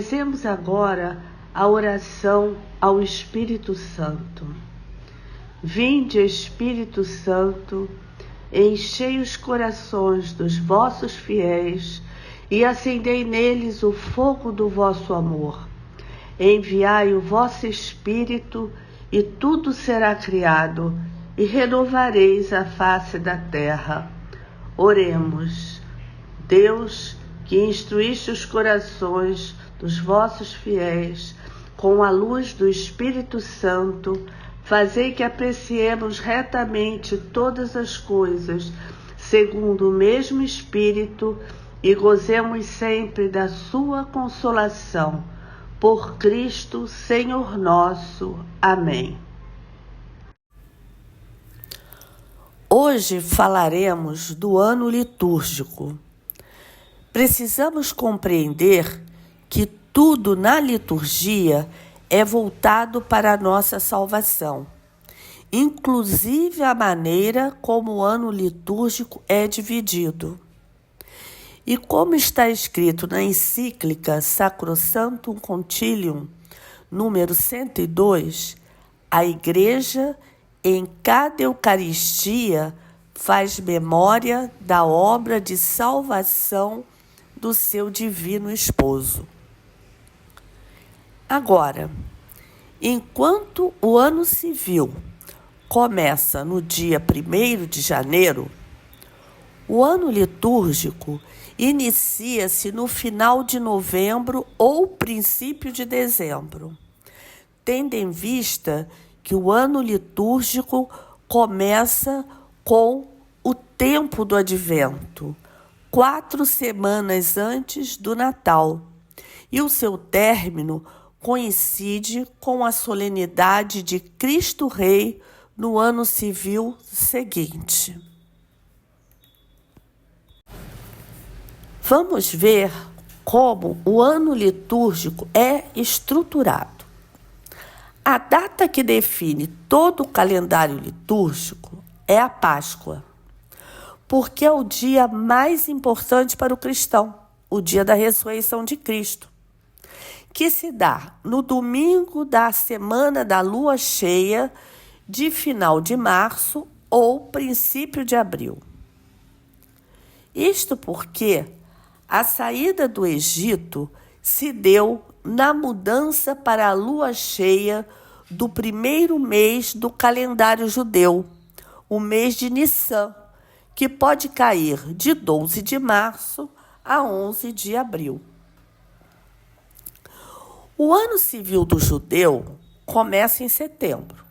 Rezemos agora a oração ao Espírito Santo. Vinde, Espírito Santo, enchei os corações dos vossos fiéis e acendei neles o fogo do vosso amor. Enviai o vosso Espírito e tudo será criado, e renovareis a face da terra. Oremos. Deus, que instruíste os corações dos vossos fiéis com a luz do Espírito Santo, fazei que apreciemos retamente todas as coisas, segundo o mesmo Espírito, e gozemos sempre da sua consolação. Por Cristo, Senhor nosso. Amém. Hoje falaremos do ano litúrgico. Precisamos compreender que tudo na liturgia é voltado para a nossa salvação, inclusive a maneira como o ano litúrgico é dividido. E como está escrito na encíclica Sacrosanctum Concilium, número 102, a Igreja, em cada Eucaristia, faz memória da obra de salvação do seu divino esposo. Agora, enquanto o ano civil começa no dia 1º de janeiro, o ano litúrgico inicia-se no final de novembro ou princípio de dezembro, tendo em vista que o ano litúrgico começa com o tempo do Advento, 4 semanas antes do Natal, e o seu término coincide com a solenidade de Cristo Rei no ano civil seguinte. Vamos ver como o ano litúrgico é estruturado. A data que define todo o calendário litúrgico é a Páscoa, porque é o dia mais importante para o cristão, o dia da ressurreição de Cristo, que se dá no domingo da semana da lua cheia de final de março ou princípio de abril. Isto porque a saída do Egito se deu na mudança para a lua cheia do primeiro mês do calendário judeu, o mês de Nissan, que pode cair de 12 de março a 11 de abril. O ano civil do judeu começa em setembro.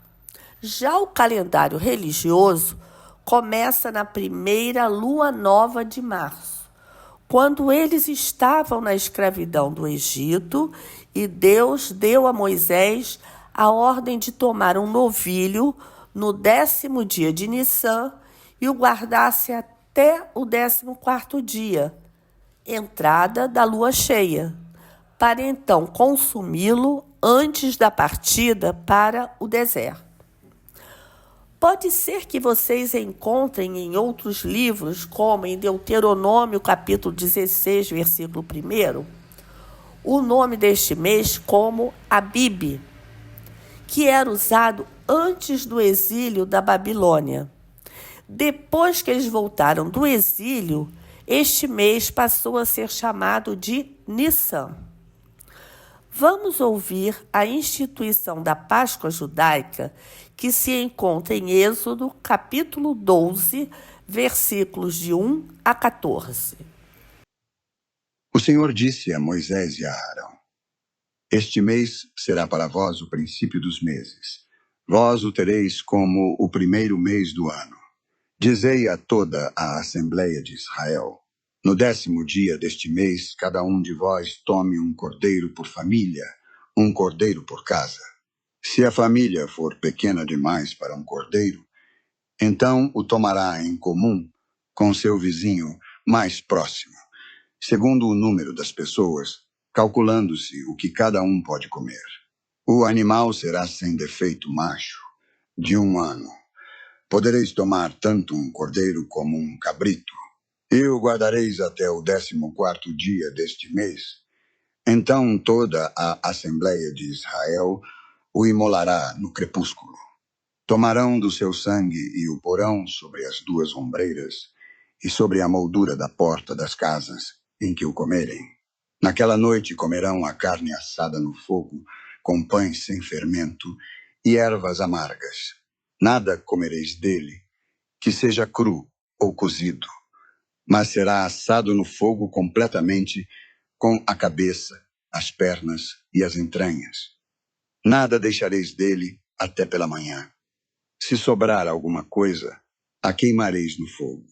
Já o calendário religioso começa na primeira lua nova de março, quando eles estavam na escravidão do Egito e Deus deu a Moisés a ordem de tomar um novilho no 10º dia de Nissan e o guardasse até o 14º dia, entrada da lua cheia, para então consumi-lo antes da partida para o deserto. Pode ser que vocês encontrem em outros livros, como em Deuteronômio, capítulo 16, versículo 1, o nome deste mês como Abib, que era usado antes do exílio da Babilônia. Depois que eles voltaram do exílio, este mês passou a ser chamado de Nissan. Vamos ouvir a instituição da Páscoa judaica, que se encontra em Êxodo, capítulo 12, versículos de 1 a 14. O Senhor disse a Moisés e a Arão: Este mês será para vós o princípio dos meses. Vós o tereis como o primeiro mês do ano. Dizei a toda a Assembleia de Israel: No 10º dia deste mês, cada um de vós tome um cordeiro por família, um cordeiro por casa. Se a família for pequena demais para um cordeiro, então o tomará em comum com seu vizinho mais próximo, segundo o número das pessoas, calculando-se o que cada um pode comer. O animal será sem defeito macho, de 1 ano. Podereis tomar tanto um cordeiro como um cabrito, e o guardareis até o 14º dia deste mês. Então toda a Assembleia de Israel o imolará no crepúsculo. Tomarão do seu sangue e o porão sobre as duas ombreiras e sobre a moldura da porta das casas em que o comerem. Naquela noite comerão a carne assada no fogo, com pães sem fermento e ervas amargas. Nada comereis dele, que seja cru ou cozido, mas será assado no fogo completamente, com a cabeça, as pernas e as entranhas. Nada deixareis dele até pela manhã. Se sobrar alguma coisa, a queimareis no fogo.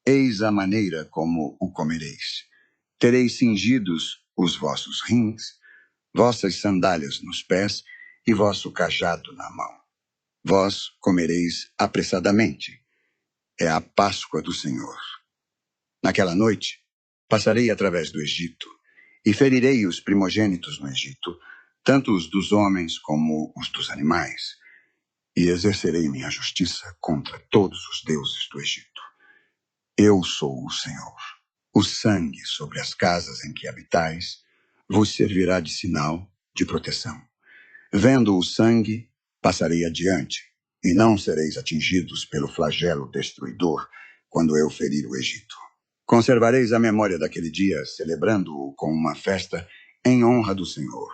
Eis a maneira como o comereis. Tereis cingidos os vossos rins, vossas sandálias nos pés e vosso cajado na mão. Vós comereis apressadamente. É a Páscoa do Senhor. Naquela noite, passarei através do Egito e ferirei os primogênitos no Egito, tanto os dos homens como os dos animais, e exercerei minha justiça contra todos os deuses do Egito. Eu sou o Senhor. O sangue sobre as casas em que habitais vos servirá de sinal de proteção. Vendo o sangue, passarei adiante, e não sereis atingidos pelo flagelo destruidor quando eu ferir o Egito. Conservareis a memória daquele dia, celebrando-o com uma festa em honra do Senhor.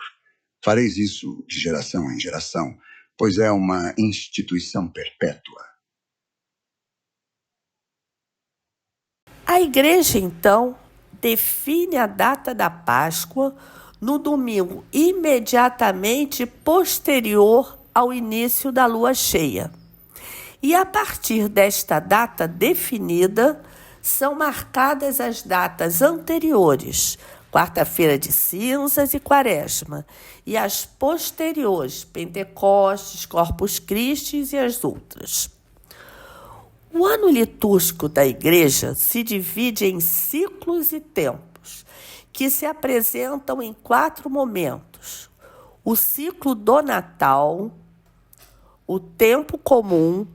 Fareis isso de geração em geração, pois é uma instituição perpétua. A igreja, então, define a data da Páscoa no domingo imediatamente posterior ao início da lua cheia. E a partir desta data definida, são marcadas as datas anteriores, quarta-feira de cinzas e quaresma, e as posteriores, Pentecostes, Corpus Christi e as outras. O ano litúrgico da igreja se divide em ciclos e tempos, que se apresentam em 4 momentos: o ciclo do Natal, o tempo comum,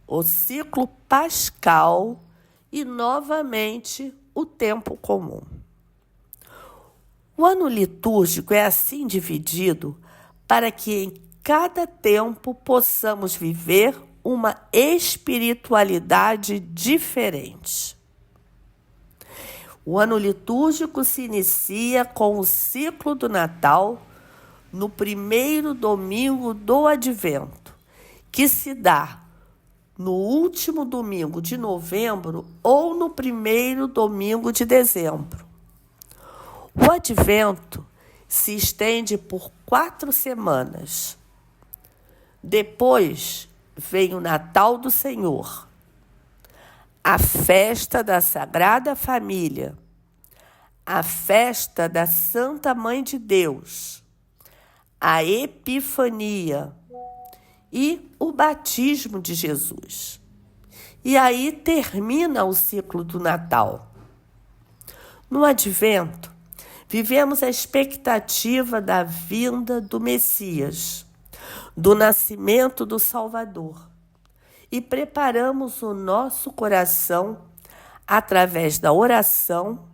o ciclo pascal e, novamente, o tempo comum. O ano litúrgico é assim dividido para que em cada tempo possamos viver uma espiritualidade diferente. O ano litúrgico se inicia com o ciclo do Natal no primeiro domingo do Advento, que se dá no último domingo de novembro ou no primeiro domingo de dezembro. O Advento se estende por 4 semanas. Depois vem o Natal do Senhor, a festa da Sagrada Família, a festa da Santa Mãe de Deus, a Epifania e o batismo de Jesus. E aí termina o ciclo do Natal. No Advento, vivemos a expectativa da vinda do Messias, do nascimento do Salvador, e preparamos o nosso coração através da oração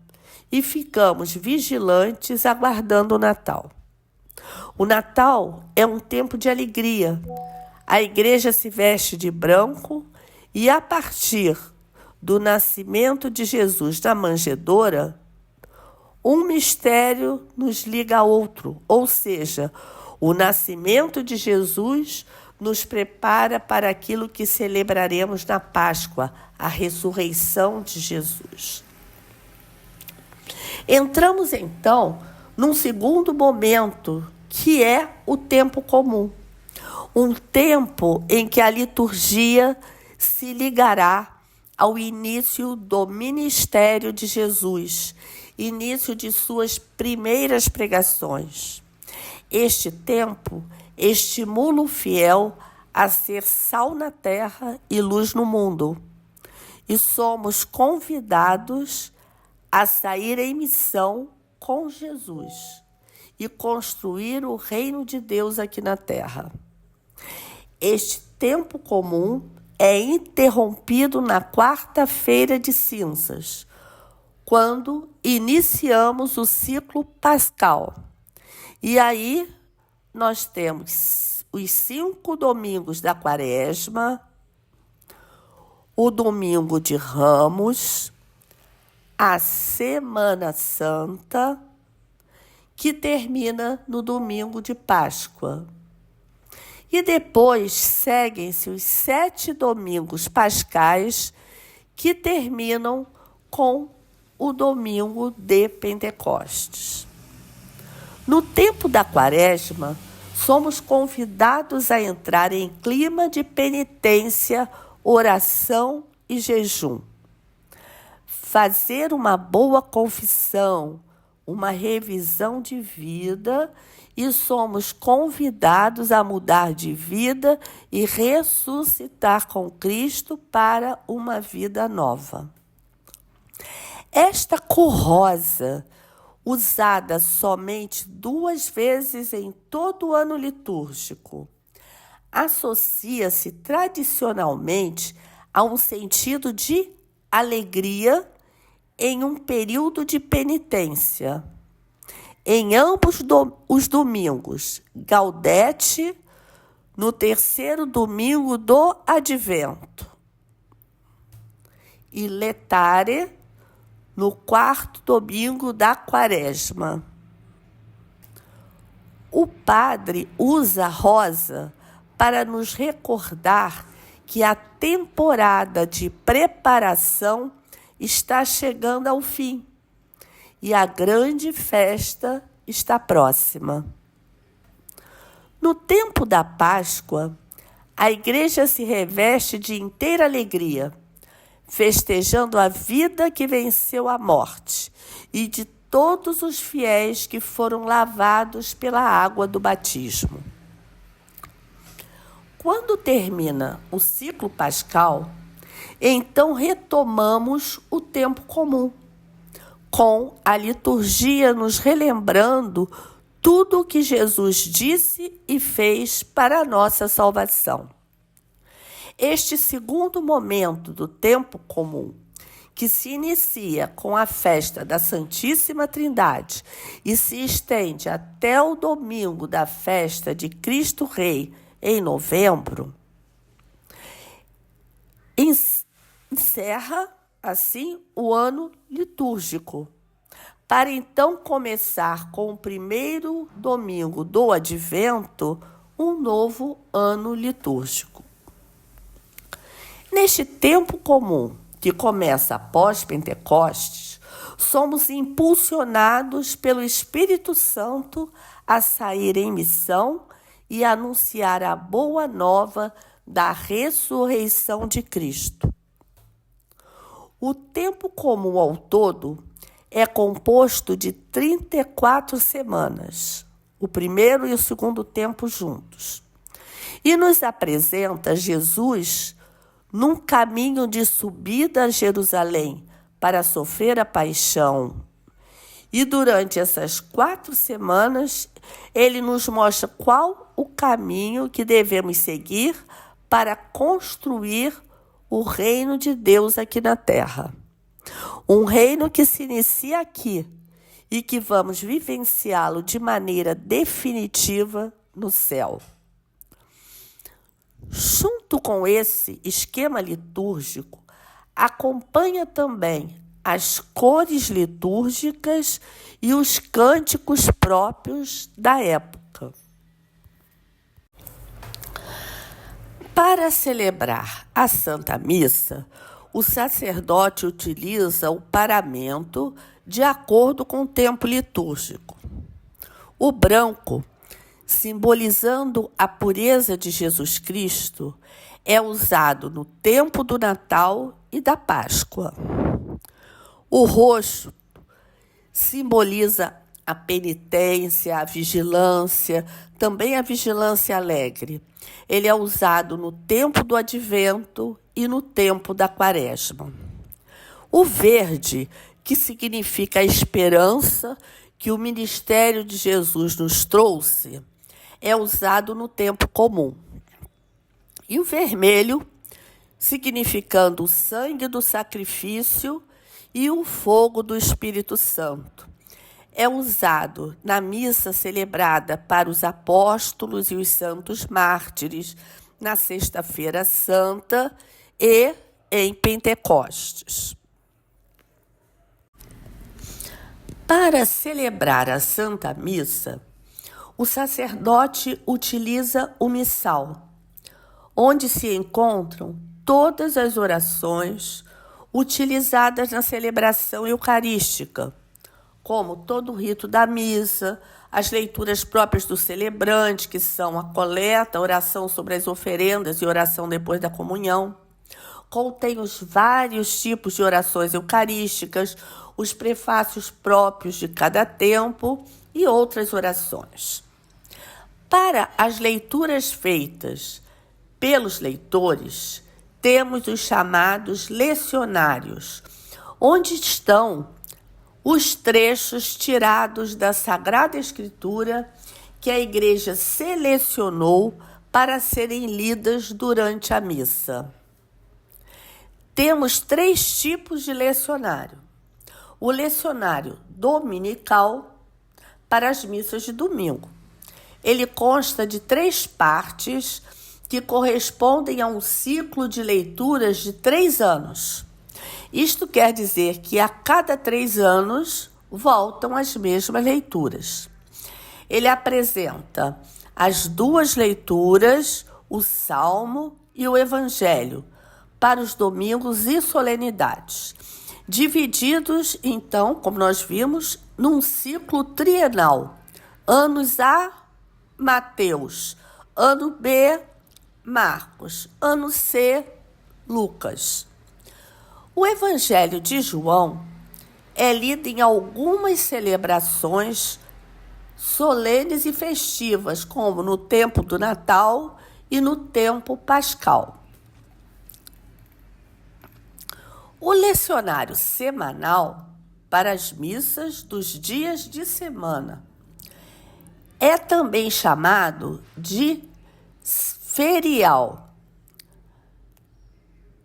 e ficamos vigilantes aguardando o Natal. O Natal é um tempo de alegria. A igreja se veste de branco e, a partir do nascimento de Jesus na manjedoura, um mistério nos liga a outro, ou seja, o nascimento de Jesus nos prepara para aquilo que celebraremos na Páscoa, a ressurreição de Jesus. Entramos então num segundo momento, que é o tempo comum. Um tempo em que a liturgia se ligará ao início do ministério de Jesus, início de suas primeiras pregações. Este tempo estimula o fiel a ser sal na terra e luz no mundo. E somos convidados a sair em missão com Jesus e construir o reino de Deus aqui na terra. Este tempo comum é interrompido na quarta-feira de cinzas, quando iniciamos o ciclo pascal. E aí nós temos os 5 domingos da Quaresma, o domingo de Ramos, a Semana Santa, que termina no domingo de Páscoa. E depois seguem-se os 7 domingos pascais, que terminam com o domingo de Pentecostes. No tempo da Quaresma, somos convidados a entrar em clima de penitência, oração e jejum. Fazer uma boa confissão, uma revisão de vida, e somos convidados a mudar de vida e ressuscitar com Cristo para uma vida nova. Esta cor rosa, usada somente 2 vezes em todo o ano litúrgico, associa-se tradicionalmente a um sentido de alegria em um período de penitência. Em ambos os domingos, Gaudete, no 3º domingo do Advento, e Letare, no 4º domingo da Quaresma. O padre usa rosa para nos recordar que a temporada de preparação está chegando ao fim e a grande festa está próxima. No tempo da Páscoa, a Igreja se reveste de inteira alegria, festejando a vida que venceu a morte e de todos os fiéis que foram lavados pela água do batismo. Quando termina o ciclo pascal, então retomamos o tempo comum, com a liturgia nos relembrando tudo o que Jesus disse e fez para a nossa salvação. Este segundo momento do tempo comum, que se inicia com a festa da Santíssima Trindade e se estende até o domingo da festa de Cristo Rei, em novembro, encerra, assim, o ano litúrgico, para então começar com o primeiro domingo do Advento, um novo ano litúrgico. Neste tempo comum, que começa após Pentecostes, somos impulsionados pelo Espírito Santo a sair em missão e anunciar a boa nova da ressurreição de Cristo. O tempo comum ao todo é composto de 34 semanas, o primeiro e o segundo tempo juntos, e nos apresenta Jesus num caminho de subida a Jerusalém para sofrer a paixão. E durante essas 4 semanas, ele nos mostra qual o caminho que devemos seguir para construir o reino de Deus aqui na terra. Um reino que se inicia aqui e que vamos vivenciá-lo de maneira definitiva no céu. Junto com esse esquema litúrgico, acompanha também as cores litúrgicas e os cânticos próprios da época. Para celebrar a Santa Missa, o sacerdote utiliza o paramento de acordo com o tempo litúrgico. O branco, simbolizando a pureza de Jesus Cristo, é usado no tempo do Natal e da Páscoa. O roxo simboliza a penitência, a vigilância, também a vigilância alegre. Ele é usado no tempo do Advento e no tempo da Quaresma. O verde, que significa a esperança que o ministério de Jesus nos trouxe, é usado no tempo comum. E o vermelho, significando o sangue do sacrifício e o fogo do Espírito Santo. É usado na missa celebrada para os apóstolos e os santos mártires, na Sexta-feira Santa e em Pentecostes. Para celebrar a Santa Missa, o sacerdote utiliza o missal, onde se encontram todas as orações utilizadas na celebração eucarística, como todo o rito da missa, as leituras próprias do celebrante, que são a coleta, a oração sobre as oferendas e oração depois da comunhão. Contém os vários tipos de orações eucarísticas, os prefácios próprios de cada tempo e outras orações. Para as leituras feitas pelos leitores, temos os chamados lecionários, onde estão os trechos tirados da Sagrada Escritura que a Igreja selecionou para serem lidas durante a missa. Temos 3 tipos de lecionário. O lecionário dominical, para as missas de domingo. Ele consta de 3 partes que correspondem a um ciclo de leituras de 3 anos. Isto quer dizer que a cada 3 anos voltam as mesmas leituras. Ele apresenta as 2 leituras, o Salmo e o Evangelho, para os domingos e solenidades, divididos, então, como nós vimos, num ciclo trienal. Anos A, Mateus. Ano B, Marcos. Ano C, Lucas. O Evangelho de João é lido em algumas celebrações solenes e festivas, como no tempo do Natal e no tempo pascal. O lecionário semanal para as missas dos dias de semana é também chamado de ferial,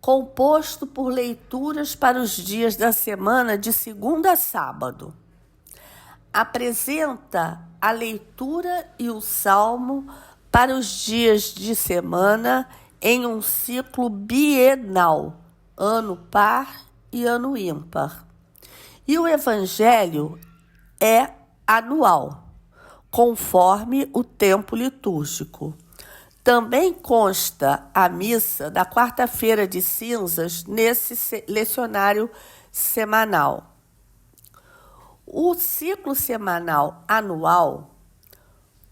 composto por leituras para os dias da semana de segunda a sábado. Apresenta a leitura e o salmo para os dias de semana em um ciclo bienal, ano par e ano ímpar. E o evangelho é anual, conforme o tempo litúrgico. Também consta a missa da quarta-feira de cinzas nesse lecionário semanal. O ciclo semanal anual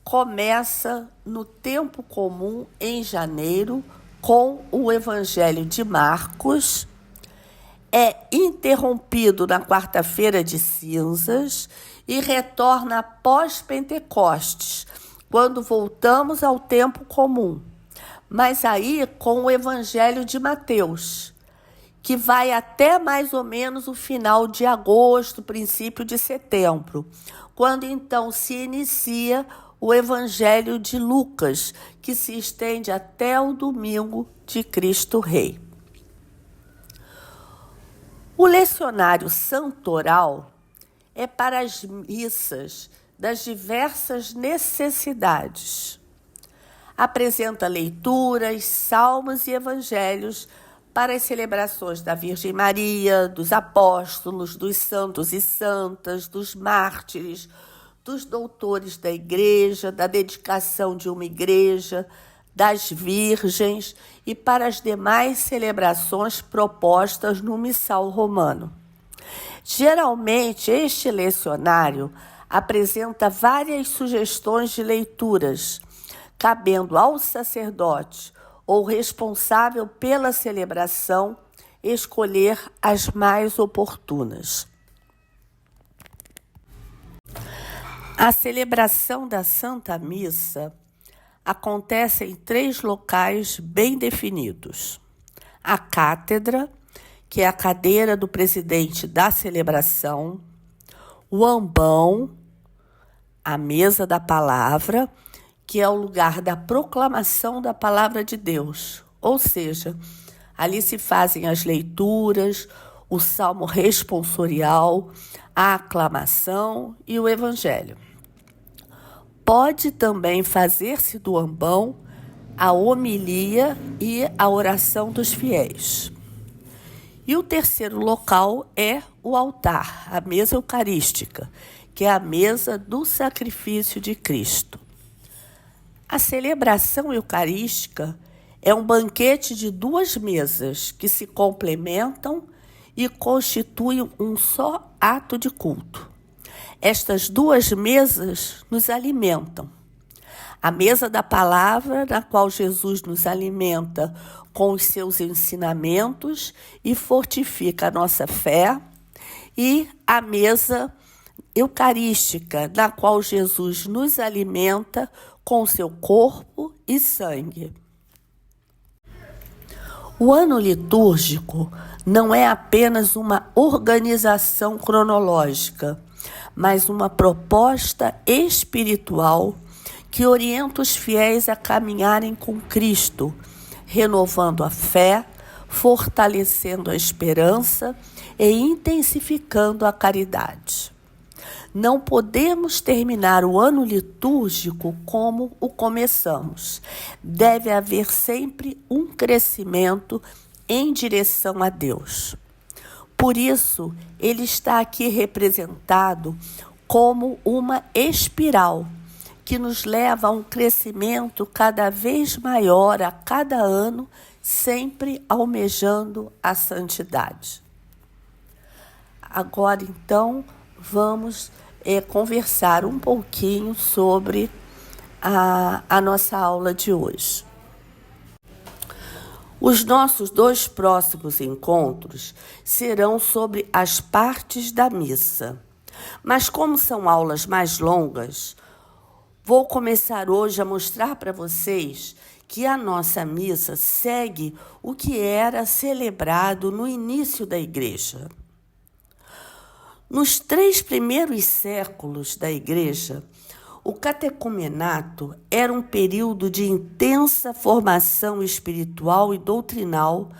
começa no tempo comum em janeiro com o Evangelho de Marcos, é interrompido na quarta-feira de cinzas e retorna após Pentecostes, quando voltamos ao tempo comum, mas aí com o Evangelho de Mateus, que vai até mais ou menos o final de agosto, princípio de setembro, quando então se inicia o Evangelho de Lucas, que se estende até o domingo de Cristo Rei. O lecionário santoral é para as missas das diversas necessidades. Apresenta leituras, salmos e evangelhos para as celebrações da Virgem Maria, dos apóstolos, dos santos e santas, dos mártires, dos doutores da igreja, da dedicação de uma igreja, das virgens e para as demais celebrações propostas no missal romano. Geralmente, este lecionário apresenta várias sugestões de leituras, cabendo ao sacerdote ou responsável pela celebração escolher as mais oportunas. A celebração da Santa Missa acontece em 3 locais bem definidos. A cátedra, que é a cadeira do presidente da celebração, o ambão, a mesa da palavra, que é o lugar da proclamação da palavra de Deus, ou seja, ali se fazem as leituras, o salmo responsorial, a aclamação e o evangelho. Pode também fazer-se do ambão a homilia e a oração dos fiéis. E o terceiro local é o altar, a mesa eucarística, que é a mesa do sacrifício de Cristo. A celebração eucarística é um banquete de duas mesas que se complementam e constituem um só ato de culto. Estas duas mesas nos alimentam. A mesa da palavra, na qual Jesus nos alimenta com os seus ensinamentos e fortifica a nossa fé, e a mesa eucarística, na qual Jesus nos alimenta com seu corpo e sangue. O ano litúrgico não é apenas uma organização cronológica, mas uma proposta espiritual que orienta os fiéis a caminharem com Cristo, renovando a fé, fortalecendo a esperança e intensificando a caridade. Não podemos terminar o ano litúrgico como o começamos. Deve haver sempre um crescimento em direção a Deus. Por isso, ele está aqui representado como uma espiral que nos leva a um crescimento cada vez maior a cada ano, sempre almejando a santidade. Agora, então, vamos conversar um pouquinho sobre a nossa aula de hoje. Os nossos 2 próximos encontros serão sobre as partes da missa. Mas como são aulas mais longas, vou começar hoje a mostrar para vocês que a nossa missa segue o que era celebrado no início da igreja. Nos 3 primeiros séculos da igreja, o catecumenato era um período de intensa formação espiritual e doutrinal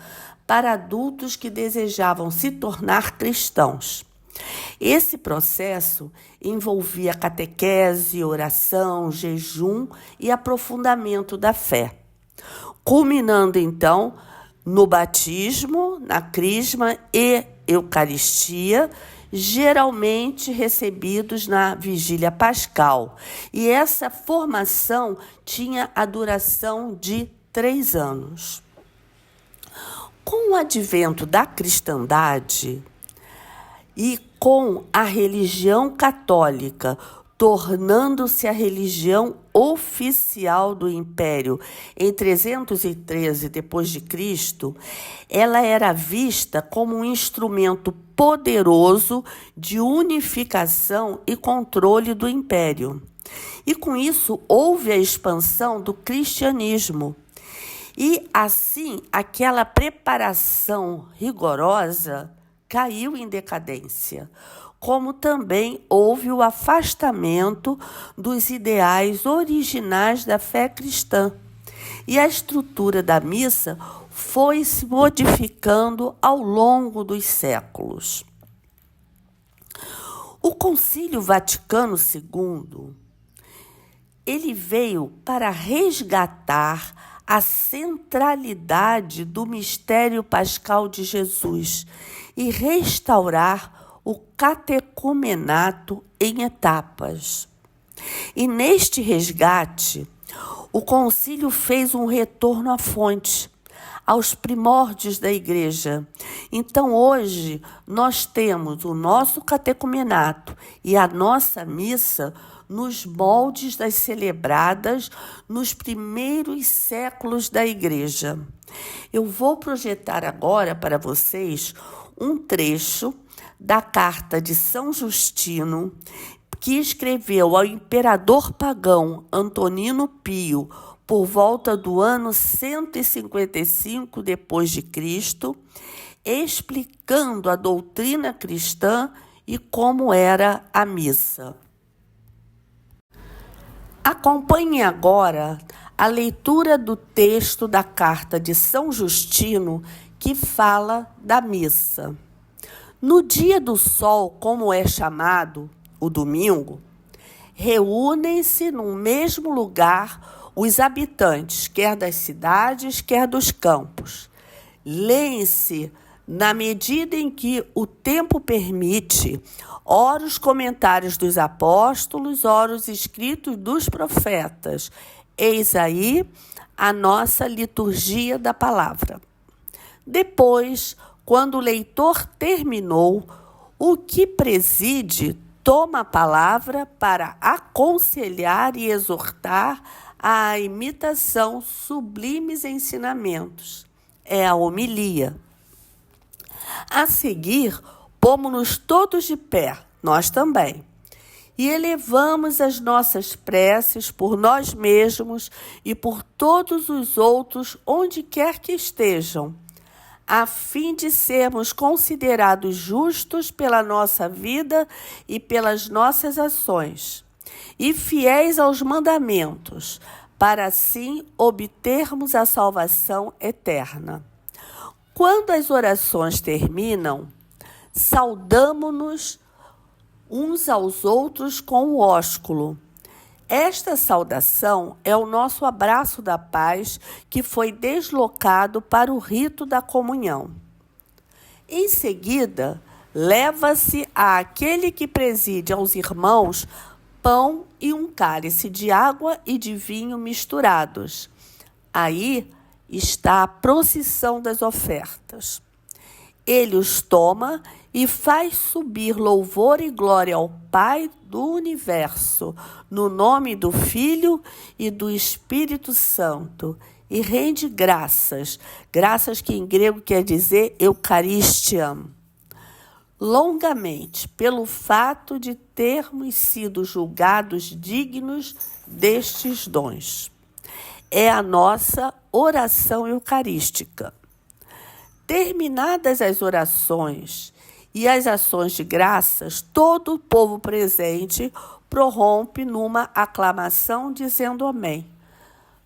para adultos que desejavam se tornar cristãos. Esse processo envolvia catequese, oração, jejum e aprofundamento da fé, culminando então no batismo, na crisma e eucaristia, geralmente recebidos na vigília pascal. E essa formação tinha a duração de 3 anos. Com o advento da cristandade e com a religião católica tornando-se a religião oficial do Império em 313 d.C., ela era vista como um instrumento poderoso de unificação e controle do Império. E com isso houve a expansão do cristianismo. E assim, aquela preparação rigorosa caiu em decadência, como também houve o afastamento dos ideais originais da fé cristã. E a estrutura da missa foi se modificando ao longo dos séculos. O Concílio Vaticano II, ele veio para resgatar a centralidade do mistério pascal de Jesus e restaurar o catecumenato em etapas. E neste resgate, o concílio fez um retorno à fonte, aos primórdios da igreja. Então, hoje, nós temos o nosso catecumenato e a nossa missa nos moldes das celebradas nos primeiros séculos da igreja. Eu vou projetar agora para vocês um trecho da carta de São Justino, que escreveu ao imperador pagão Antonino Pio por volta do ano 155 d.C., explicando a doutrina cristã e como era a missa. Acompanhe agora a leitura do texto da carta de São Justino que fala da missa. No dia do sol, como é chamado, o domingo, reúnem-se no mesmo lugar os habitantes, quer das cidades, quer dos campos. Leem-se, na medida em que o tempo permite, ora os comentários dos apóstolos, ora os escritos dos profetas. Eis aí a nossa liturgia da palavra. Depois, quando o leitor terminou, o que preside toma a palavra para aconselhar e exortar à imitação sublimes ensinamentos. É a homilia. A seguir, pomos-nos todos de pé, nós também, e elevamos as nossas preces por nós mesmos e por todos os outros, onde quer que estejam, a fim de sermos considerados justos pela nossa vida e pelas nossas ações, e fiéis aos mandamentos, para assim obtermos a salvação eterna. Quando as orações terminam, saudamo-nos uns aos outros com o ósculo. Esta saudação é o nosso abraço da paz que foi deslocado para o rito da comunhão. Em seguida, leva-se àquele que preside aos irmãos pão e um cálice de água e de vinho misturados. Aí está a procissão das ofertas. Ele os toma e faz subir louvor e glória ao Pai do universo, no nome do Filho e do Espírito Santo, e rende graças que em grego quer dizer Eucaristia, longamente, pelo fato de termos sido julgados dignos destes dons. É a nossa oração eucarística. Terminadas as orações e as ações de graças, todo o povo presente prorrompe numa aclamação dizendo amém.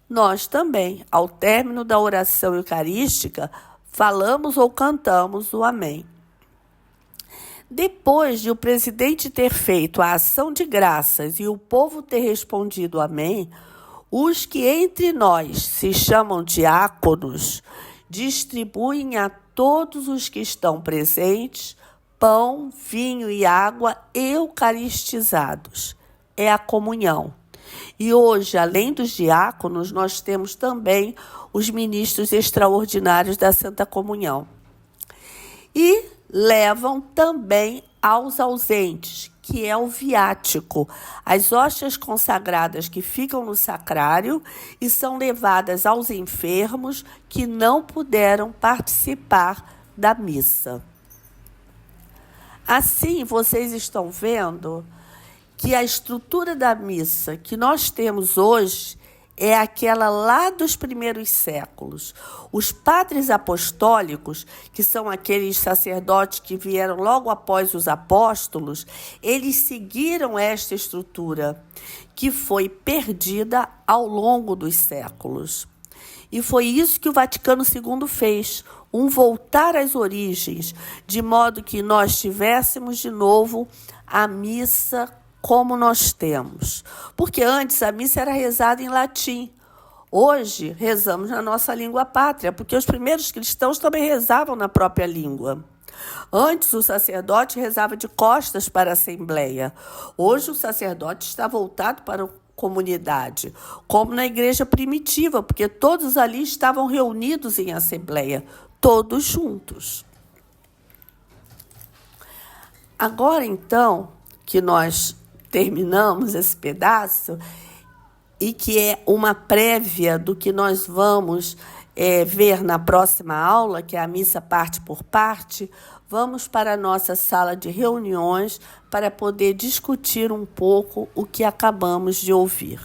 Nós também, ao término da oração eucarística, falamos ou cantamos o amém. Depois de o presidente ter feito a ação de graças e o povo ter respondido amém, os que entre nós se chamam diáconos distribuem a todos os que estão presentes pão, vinho e água eucaristizados. É a comunhão. E hoje, além dos diáconos, nós temos também os ministros extraordinários da Santa Comunhão. E levam também aos ausentes, que é o viático, as hóstias consagradas que ficam no sacrário e são levadas aos enfermos que não puderam participar da missa. Assim, vocês estão vendo que a estrutura da missa que nós temos hoje é aquela lá dos primeiros séculos. Os padres apostólicos, que são aqueles sacerdotes que vieram logo após os apóstolos, eles seguiram esta estrutura, que foi perdida ao longo dos séculos. E foi isso que o Vaticano II fez, um voltar às origens, de modo que nós tivéssemos de novo a missa como nós temos. Porque antes a missa era rezada em latim. Hoje rezamos na nossa língua pátria, porque os primeiros cristãos também rezavam na própria língua. Antes o sacerdote rezava de costas para a assembleia. Hoje o sacerdote está voltado para a comunidade, como na igreja primitiva, porque todos ali estavam reunidos em assembleia, todos juntos. Agora, então, que nós terminamos esse pedaço e que é uma prévia do que nós vamos ver na próxima aula, que é a missa parte por parte, vamos para a nossa sala de reuniões para poder discutir um pouco o que acabamos de ouvir.